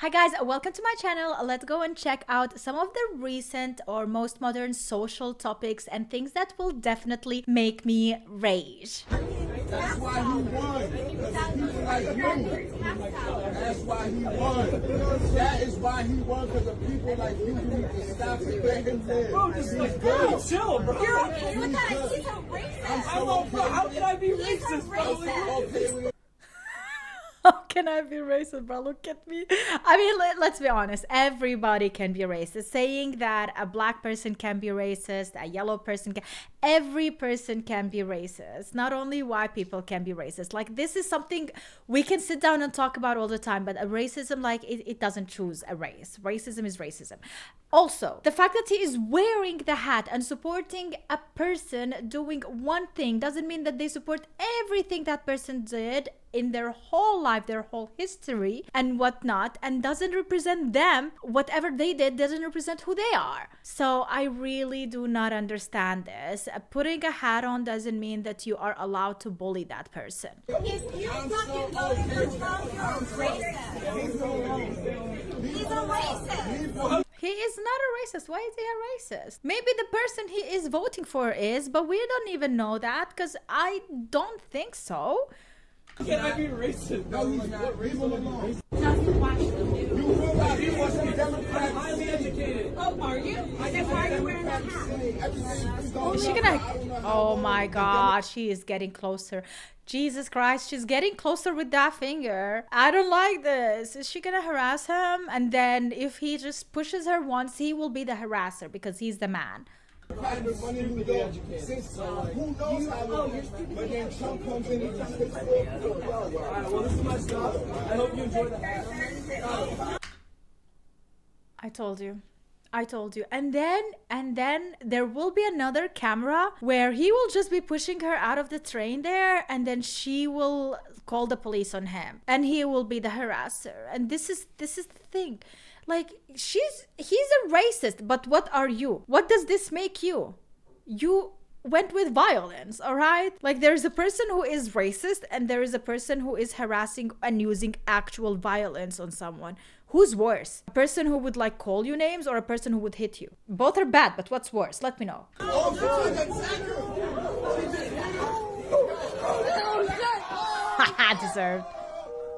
Hi guys, welcome to my channel. Let's go and check out some of the recent or most modern social topics and things that will definitely make me rage. That's why he won. People like you. That's why he won. That is why he won, because of people like you who need to stop and let him live. Bro, just like, bro, chill, bro. You're okay with that? He's a racist. Bro, how can I be He's racist, a bro? racist. How can I be racist, bro? Look at me. I mean, let's be honest. Everybody can be racist. Saying that a black person can be racist, a yellow person can... Every person can be racist. Not only white people can be racist. Like, this is something we can sit down and talk about all the time. But a racism, like, it doesn't choose a race. Racism is racism. Also, the fact that he is wearing the hat and supporting a person doing one thing doesn't mean that they support everything that person did in their whole life, their whole history and whatnot, and doesn't represent them. Whatever they did doesn't represent who they are. So I really do not understand this. Putting a hat on doesn't mean that you are allowed to bully that person. He's fucking voting for Trump. You're racist. He's a racist. He is not a racist. Why is he a racist? Maybe the person he is voting for is, but we don't even know that because I don't think so. Can I be racist? No, he's not. Leave him alone. Doesn't watch the news. You feel like he wants to be Democrat. I'm highly educated. Oh, are you? Then why are you wearing that hat? Is she gonna... Oh my god, she is getting closer. Jesus Christ, she's getting closer with that finger. I don't like this. Is she gonna harass him? And then if he just pushes her once, he will be the harasser because he's the man. Private money in New York since who knows how long. But then Trump comes in and just fixes it. Alright, well, this is my stuff. I hope you enjoy the hat. I told you. And then there will be another camera where he will just be pushing her out of the train there, and then she will call the police on him and he will be the harasser. And this is the thing. Like, he's a racist, but what are you? What does this make you? You went with violence, all right? Like, there's a person who is racist and there is a person who is harassing and using actual violence on someone. Who's worse? A person who would like call you names or a person who would hit you? Both are bad, but what's worse? Let me know.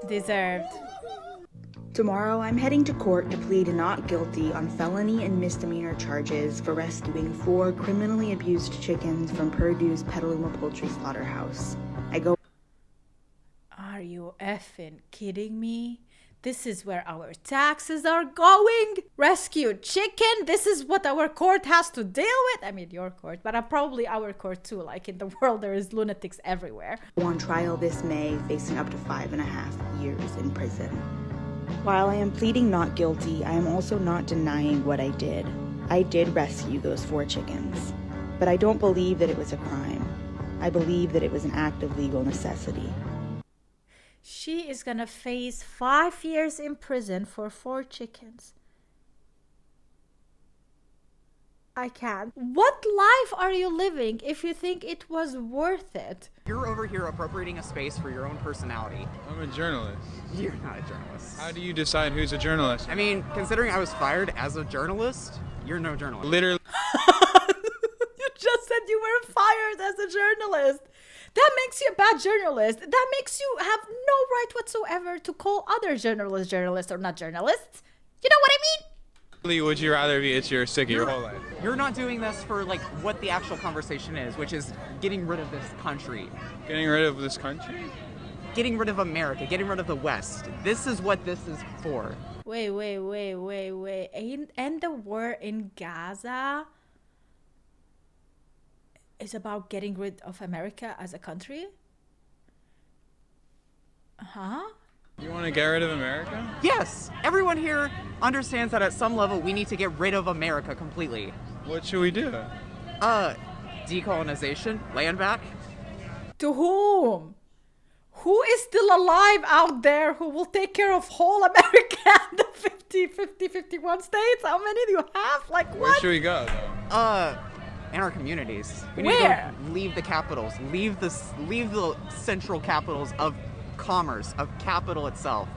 Deserved. Tomorrow, I'm heading to court to plead not guilty on felony and misdemeanor charges for rescuing 4 criminally abused chickens from Purdue's Petaluma Poultry Slaughterhouse. Are you effing kidding me? This is where our taxes are going. Rescue chicken. This is what our court has to deal with. I mean, your court, but probably our court too. Like, in the world, there is lunatics everywhere. On trial this May, facing up to 5.5 years in prison. While I am pleading not guilty, I am also not denying what I did. I did rescue those 4 chickens, but I don't believe that it was a crime. I believe that it was an act of legal necessity. She is gonna face 5 years in prison for 4 chickens. I can't. What life are you living if you think it was worth it? You're over here appropriating a space for your own personality. I'm a journalist. You're not a journalist. How do you decide who's a journalist? I mean, considering I was fired as a journalist, you're no journalist. Literally. You just said you were fired as a journalist. That makes you a bad journalist. That makes you have no right whatsoever to call other journalists journalists or not journalists. You know what I mean? Would you rather be itchy or sick your whole life? You're not doing this for like what the actual conversation is, which is getting rid of this country. Getting rid of this country? Getting rid of America, getting rid of the West. This is what this is for. Wait. And the war in Gaza is about getting rid of America as a country? Huh? You want to get rid of America? Yes, everyone here understands that at some level we need to get rid of America completely. What should we do? Decolonization, land back. To whom? Who is still alive out there who will take care of whole America and the 51 states? How many do you have? Like, what? Where should we go, though? In our communities. We Where? need to leave the capitals, leave the central capitals of commerce, of capital itself.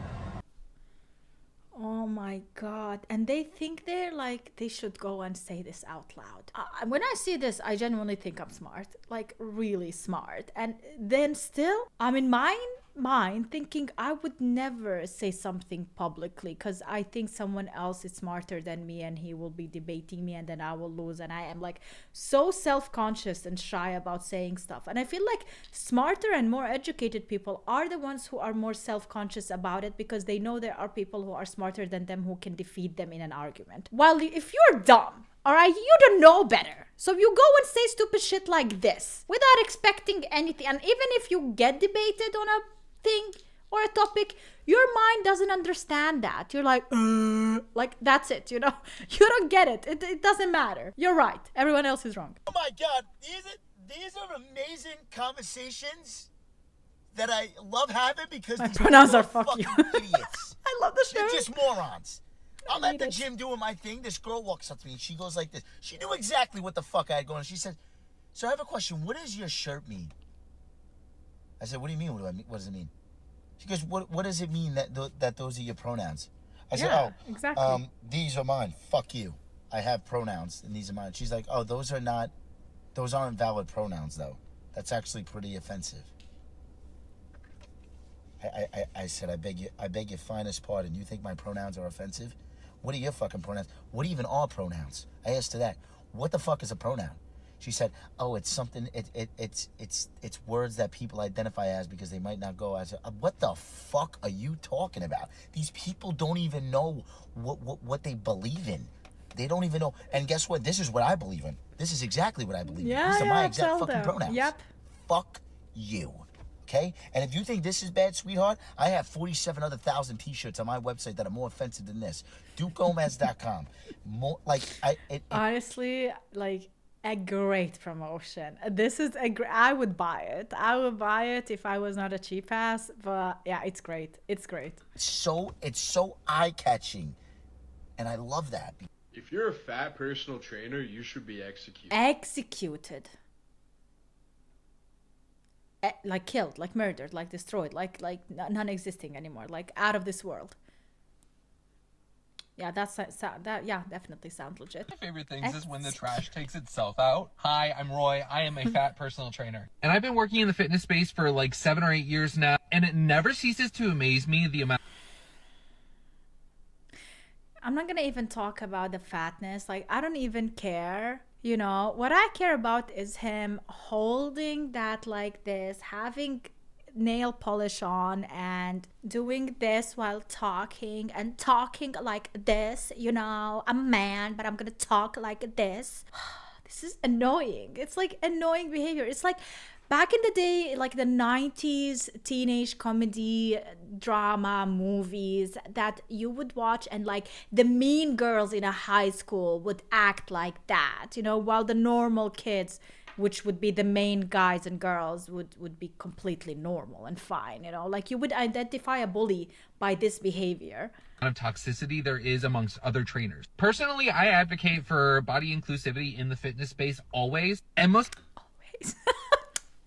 Oh my God. And they think they're like, they should go and say this out loud. When I see this, I genuinely think I'm smart, like really smart. And then still, I'm in my mind thinking I would never say something publicly because I think someone else is smarter than me and he will be debating me and then I will lose. And I am like so self-conscious and shy about saying stuff. And I feel like smarter and more educated people are the ones who are more self-conscious about it because they know there are people who are smarter than them who can defeat them in an argument. While if you're dumb, all right, you don't know better. So you go and say stupid shit like this without expecting anything. And even if you get debated on a thing or a topic, your mind doesn't understand that. You're like that's it, you know? You don't get it. It doesn't matter. You're right. Everyone else is wrong. Oh my God, these are amazing conversations that I love having because My these pronouns people are fuck fucking you. idiots. I love the show. They're just morons. I'm at need the it. gym doing my thing. This girl walks up to me and she goes like this. She knew exactly what the fuck I had going on. She said, "So I have a question. What does your shirt mean?" I said, "What do you mean? What does it mean?" She goes, "What does it mean that those are your pronouns?" I said, Yeah, "Oh, exactly. These are mine. Fuck you. I have pronouns and these are mine." She's like, "Oh, those aren't valid pronouns though. That's actually pretty offensive." I said, I beg your finest pardon. You think my pronouns are offensive? What are your fucking pronouns? What even are pronouns? I asked her that. What the fuck is a pronoun? She said, "Oh, it's something. It's words that people identify as because they might not go as." What the fuck are you talking about? These people don't even know what they believe in. They don't even know. And guess what? This is what I believe in. This is exactly what I believe in. These are my exact tell fucking them. pronouns. Yep. Fuck you. Okay? And if you think this is bad, sweetheart, I have 47 other thousand t-shirts on my website that are more offensive than this. DukeGomez.com. More like Honestly, like a great promotion. This is I would buy it. I would buy it if I was not a cheap ass. But yeah, it's great. It's great. it's so eye-catching. And I love that. If you're a fat personal trainer, you should be executed. Executed. Like killed, like murdered, like destroyed, like non-existing anymore, like out of this world. Yeah, that definitely sounds legit. My favorite things is when the trash takes itself out. Hi, I'm Roy. I am a fat personal trainer. And I've been working in the fitness space for like 7 or 8 years now, and it never ceases to amaze me the amount. I'm not gonna even talk about the fatness. Like, I don't even care. You know, what I care about is him holding that like this, having nail polish on and doing this while talking and talking like this. You know, I'm a man, but I'm gonna talk like this. This is annoying. It's like annoying behavior. It's like back in the day, like the 90s teenage comedy drama movies that you would watch, and like the mean girls in a high school would act like that, you know, while the normal kids, which would be the main guys and girls, would be completely normal and fine, you know, like you would identify a bully by this behavior. Of toxicity there is amongst other trainers. Personally, I advocate for body inclusivity in the fitness space always, and most Always.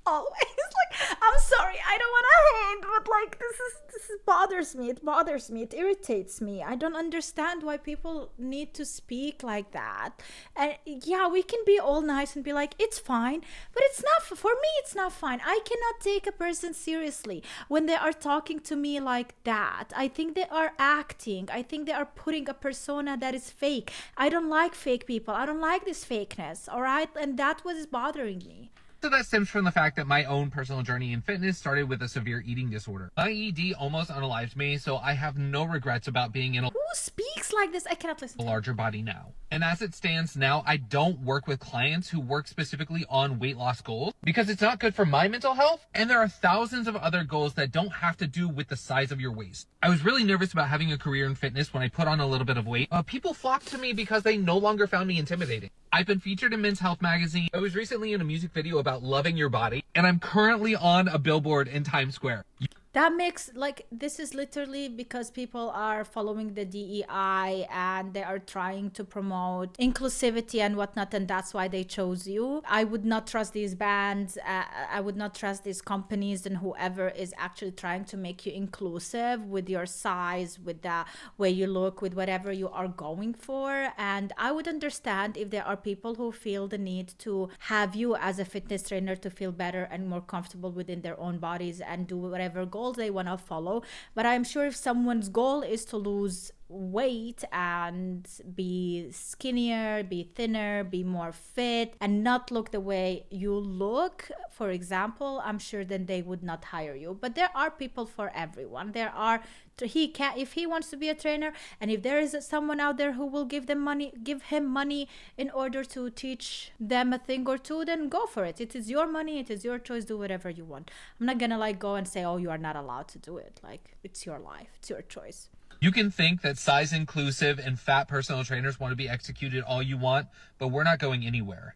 Always. Like, I'm sorry, I don't want to hate, but like this bothers me. It bothers me. It irritates me. I don't understand why people need to speak like that. And yeah, we can be all nice and be like, it's fine, but it's not for me. It's not fine. I cannot take a person seriously when they are talking to me like that. I think they are acting. I think they are putting a persona that is fake. I don't like fake people. I don't like this fakeness. All right, and that was bothering me. So that stems from the fact that my own personal journey in fitness started with a severe eating disorder. My ED almost unalived me, so I have no regrets about being in a Who speaks like this? I cannot listen to larger body now. And as it stands now, I don't work with clients who work specifically on weight loss goals because it's not good for my mental health, and there are thousands of other goals that don't have to do with the size of your waist. I was really nervous about having a career in fitness when I put on a little bit of weight. People flocked to me because they no longer found me intimidating. I've been featured in Men's Health magazine. I was recently in a music video about loving your body, and I'm currently on a billboard in Times Square. That makes like this is literally because people are following the DEI and they are trying to promote inclusivity and whatnot, and that's why they chose you. I would not trust these bands. I would not trust these companies and whoever is actually trying to make you inclusive with your size, with the way you look, with whatever you are going for. And I would understand if there are people who feel the need to have you as a fitness trainer to feel better and more comfortable within their own bodies and do whatever goals they want to follow. But I'm sure if someone's goal is to lose weight and be skinnier, be thinner, be more fit, and not look the way you look, for example, I'm sure then they would not hire you. But there are people for everyone. There are if he wants to be a trainer, and if there is someone out there who will give him money in order to teach them a thing or two, then go for it. It is your money, it is your choice, do whatever you want. I'm not gonna like go and say, oh, you are not allowed to do it. Like, it's your life, it's your choice. You can think that size inclusive and fat personal trainers want to be executed all you want, but we're not going anywhere.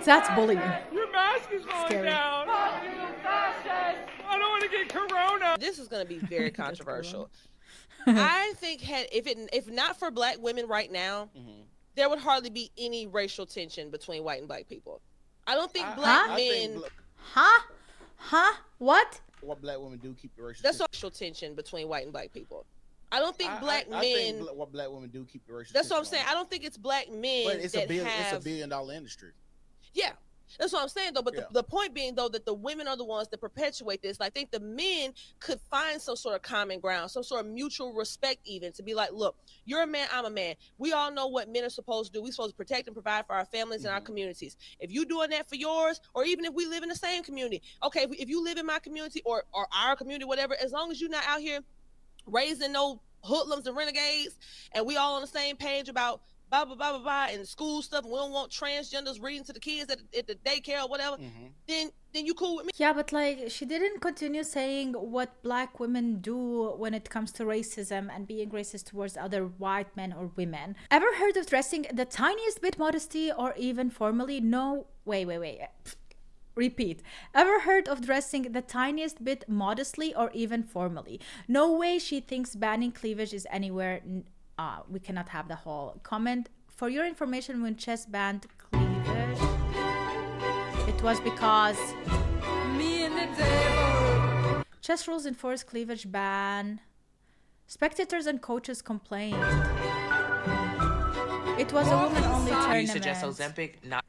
That's bullying. Your mask is falling down. I don't want to get corona. This is going to be very controversial. I think if not for black women right now, there would hardly be any racial tension between white and black people. I don't think black men. What? What black women do keep the racial. That's racial tension between white and black people. I don't think black men. I think what black women do keep the racial. That's what I'm saying. I don't think it's black men. But it's a $1 billion industry. Yeah. That's what I'm saying, though. But the point being, though, that the women are the ones that perpetuate this. I think the men could find some sort of common ground, some sort of mutual respect, even to be like, look, you're a man, I'm a man. We all know what men are supposed to do. We're supposed to protect and provide for our families and our communities. If you're doing that for yours, or even if we live in the same community, okay, if you live in my community or our community, whatever, as long as you're not out here raising no hoodlums and renegades, and we all on the same page about blah, blah, blah, blah, blah, and school stuff, and we don't want transgenders reading to the kids at the daycare or whatever, then you cool with me. Yeah, but like, she didn't continue saying what black women do when it comes to racism and being racist towards other white men or women. Ever heard of dressing the tiniest bit modesty or even formally? No, wait. Repeat. Ever heard of dressing the tiniest bit modestly or even formally? No way she thinks banning cleavage is anywhere. We cannot have the whole comment. For your information, when chess banned cleavage, it was because me and the devil. Chess rules enforce cleavage ban. Spectators and coaches complained. It was a woman-only tournament. You suggest Ozempic? Not.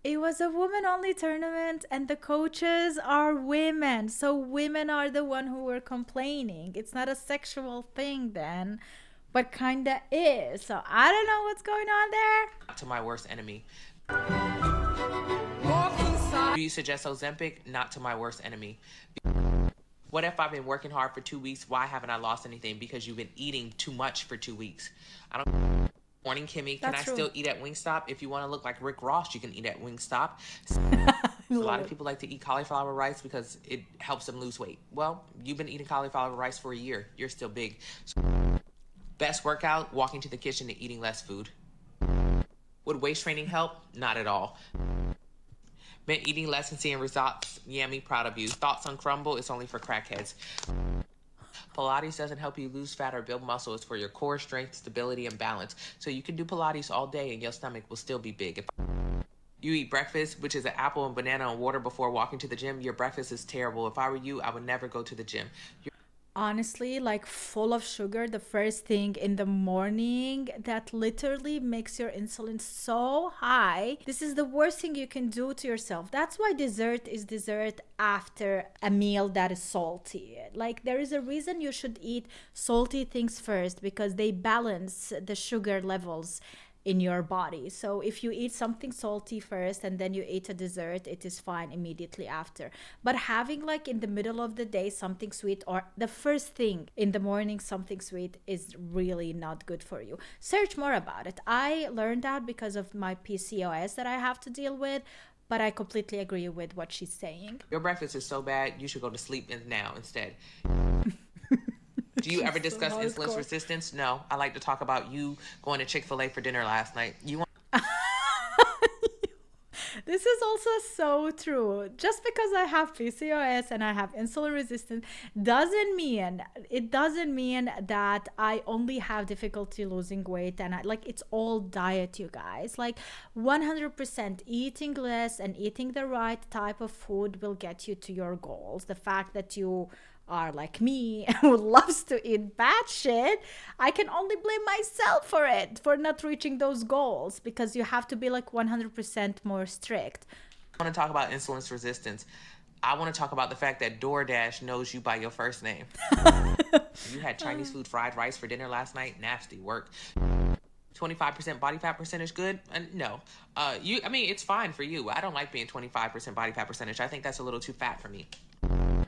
It was a woman-only tournament, and the coaches are women. So women are the one who were complaining. It's not a sexual thing then, but kinda is. So I don't know what's going on there. To my worst enemy. Do you suggest Ozempic? Not to my worst enemy. What if I've been working hard for 2 weeks? Why haven't I lost anything? Because you've been eating too much for 2 weeks. I don't. Morning, Kimmy. Can I still eat at Wingstop? If you want to look like Rick Ross, you can eat at Wingstop. A lot of people like to eat cauliflower rice because it helps them lose weight. Well, you've been eating cauliflower rice for a year. You're still big. So, best workout, walking to the kitchen and eating less food. Would waist training help? Not at all. Been eating less and seeing results. Yummy, proud of you. Thoughts on crumble? It's only for crackheads. Pilates doesn't help you lose fat or build muscle. It's for your core strength, stability, and balance. So you can do Pilates all day and your stomach will still be big. If you eat breakfast, which is an apple and banana and water before walking to the gym, your breakfast is terrible. If I were you, I would never go to the gym. Honestly, like full of sugar the first thing in the morning, that literally makes your insulin so high. This is the worst thing you can do to yourself. That's why dessert is dessert after a meal that is salty. Like, there is a reason you should eat salty things first, because they balance the sugar levels in your body. So if you eat something salty first and then you eat a dessert, it is fine immediately after. But having like in the middle of the day something sweet, or the first thing in the morning something sweet, is really not good for you. Search more about it. I learned that because of my PCOS that I have to deal with, but I completely agree with what she's saying. Your breakfast is so bad, you should go to sleep now instead. Do you ever discuss insulin resistance? No. I like to talk about you going to Chick-fil-A for dinner last night. This is also so true. Just because I have PCOS and I have insulin resistance doesn't mean that I only have difficulty losing weight. And it's all diet, you guys. Like 100% eating less and eating the right type of food will get you to your goals. The fact that you are like me who loves to eat bad shit, I can only blame myself for it, for not reaching those goals, because you have to be like 100% more strict. I want to talk about insulin resistance. I want to talk about the fact that DoorDash knows you by your first name. You had Chinese food fried rice for dinner last night. Nasty work. 25% body fat percentage good? No. It's fine for you. I don't like being 25% body fat percentage. I think that's a little too fat for me.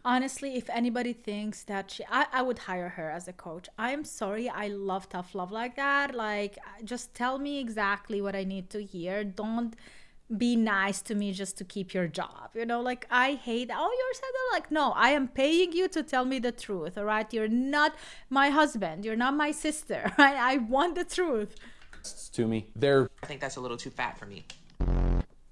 Honestly, if anybody thinks that I would hire her as a coach. I'm sorry, I love tough love like that. Like, just tell me exactly what I need to hear. Don't be nice to me just to keep your job. Like, I hate, you're sad. Like, no, I am paying you to tell me the truth, all right? You're not my husband. You're not my sister, right? I want the truth. To me, I think that's a little too fat for me.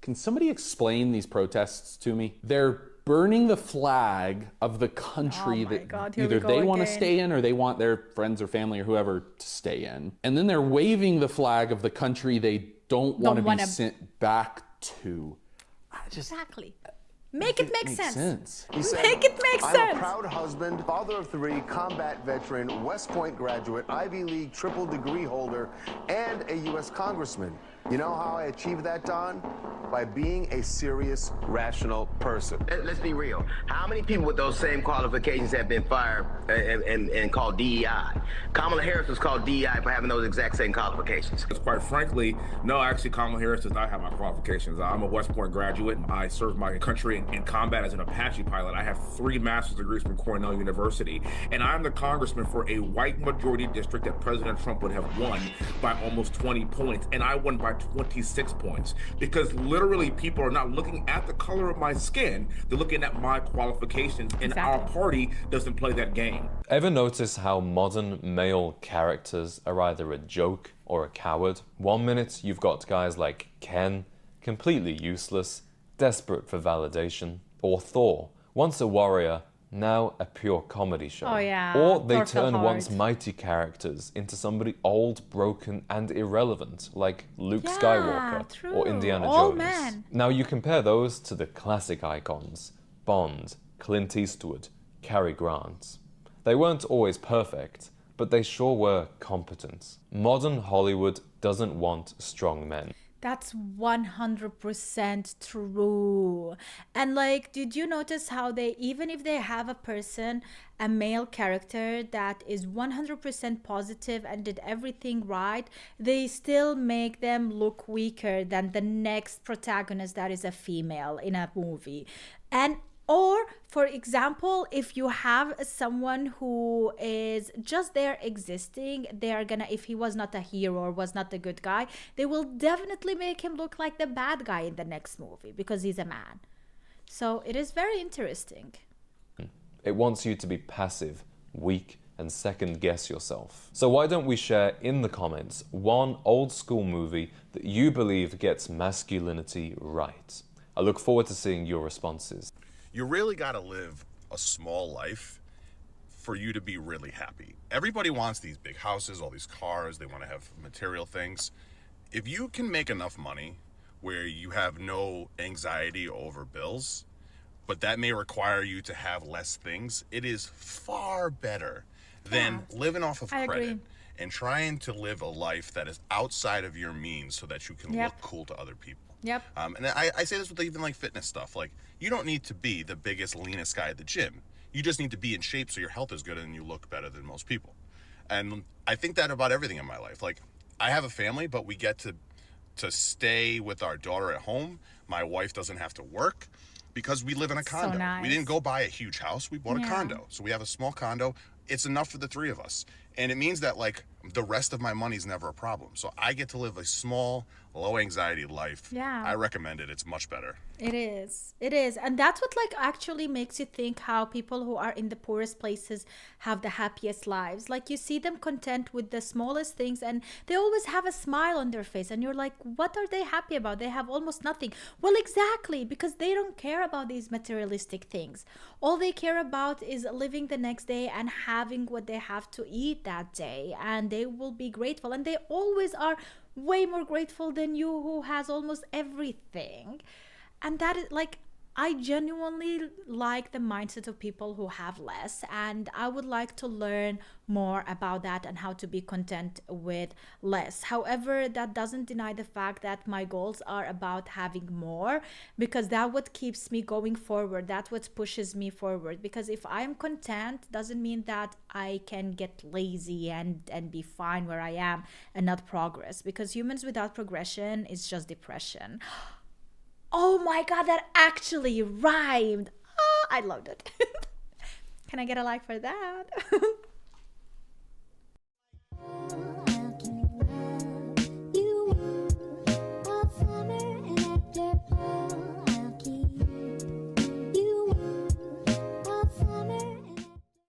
Can somebody explain these protests to me? They're burning the flag of the country that either they want to stay in or they want their friends or family or whoever to stay in. And then they're waving the flag of the country they don't want to be sent back to. Exactly. Make it make sense. He said, make it make sense. I'm a proud husband, father of 3, combat veteran, West Point graduate, Ivy League triple degree holder, and a U.S. congressman. You know how I achieved that, Don? By being a serious, rational person. Let's be real. How many people with those same qualifications have been fired and called DEI? Kamala Harris was called DEI for having those exact same qualifications. Quite frankly, no, actually, Kamala Harris does not have my qualifications. I'm a West Point graduate. I served my country in combat as an Apache pilot. I have 3 master's degrees from Cornell University, and I'm the congressman for a white majority district that President Trump would have won by almost 20 points, and I won by 26 points, because literally people are not looking at the color of my skin, they're looking at my qualifications, and our party doesn't play that game. Ever notice how modern male characters are either a joke or a coward? One minute you've got guys like Ken, completely useless, desperate for validation, or Thor, once a warrior, now a pure comedy show. Oh yeah. Or they turn once mighty characters into somebody old, broken, and irrelevant, like Luke Skywalker or Indiana Jones. Man. Now you compare those to the classic icons, Bond, Clint Eastwood, Cary Grant. They weren't always perfect, but they sure were competent. Modern Hollywood doesn't want strong men. That's 100% true. And did you notice how even if they have a male character that is 100% positive and did everything right, they still make them look weaker than the next protagonist that is a female in a movie. Or, for example, if you have someone who is just there existing, if he was not a hero or was not a good guy, they will definitely make him look like the bad guy in the next movie because he's a man. So it is very interesting. It wants you to be passive, weak, and second guess yourself. So why don't we share in the comments one old school movie that you believe gets masculinity right? I look forward to seeing your responses. You really got to live a small life for you to be really happy. Everybody wants these big houses, all these cars, they want to have material things. If you can make enough money where you have no anxiety over bills, but that may require you to have less things, it is far better than living off of credit and trying to live a life that is outside of your means so that you can look cool to other people. Yep. And I say this with even fitness stuff. You don't need to be the biggest, leanest guy at the gym. You just need to be in shape so your health is good and you look better than most people. And I think that about everything in my life. I have a family, but we get to stay with our daughter at home. My wife doesn't have to work because we live in a condo. So nice. We didn't go buy a huge house. We bought a condo. So we have a small condo. It's enough for the 3 of us. And it means that the rest of my money's never a problem. So I get to live a small, low anxiety life. Yeah. I recommend it. It's much better. It is. It is. And that's what like actually makes you think how people who are in the poorest places have the happiest lives. Like you see them content with the smallest things and they always have a smile on their face and you're like, what are they happy about? They have almost nothing. Well, exactly, because they don't care about these materialistic things. All they care about is living the next day and having what they have to eat that day, and they will be grateful, and they always are way more grateful than you who has almost everything. And that is like, I genuinely like the mindset of people who have less, and I would like to learn more about that and how to be content with less. However, that doesn't deny the fact that my goals are about having more, because that what keeps me going forward. That's what pushes me forward. Because if I'm content, doesn't mean that I can get lazy and be fine where I am and not progress. Because humans without progression is just depression. Oh my god, that actually rhymed. Oh, I loved it. Can I get a like for that?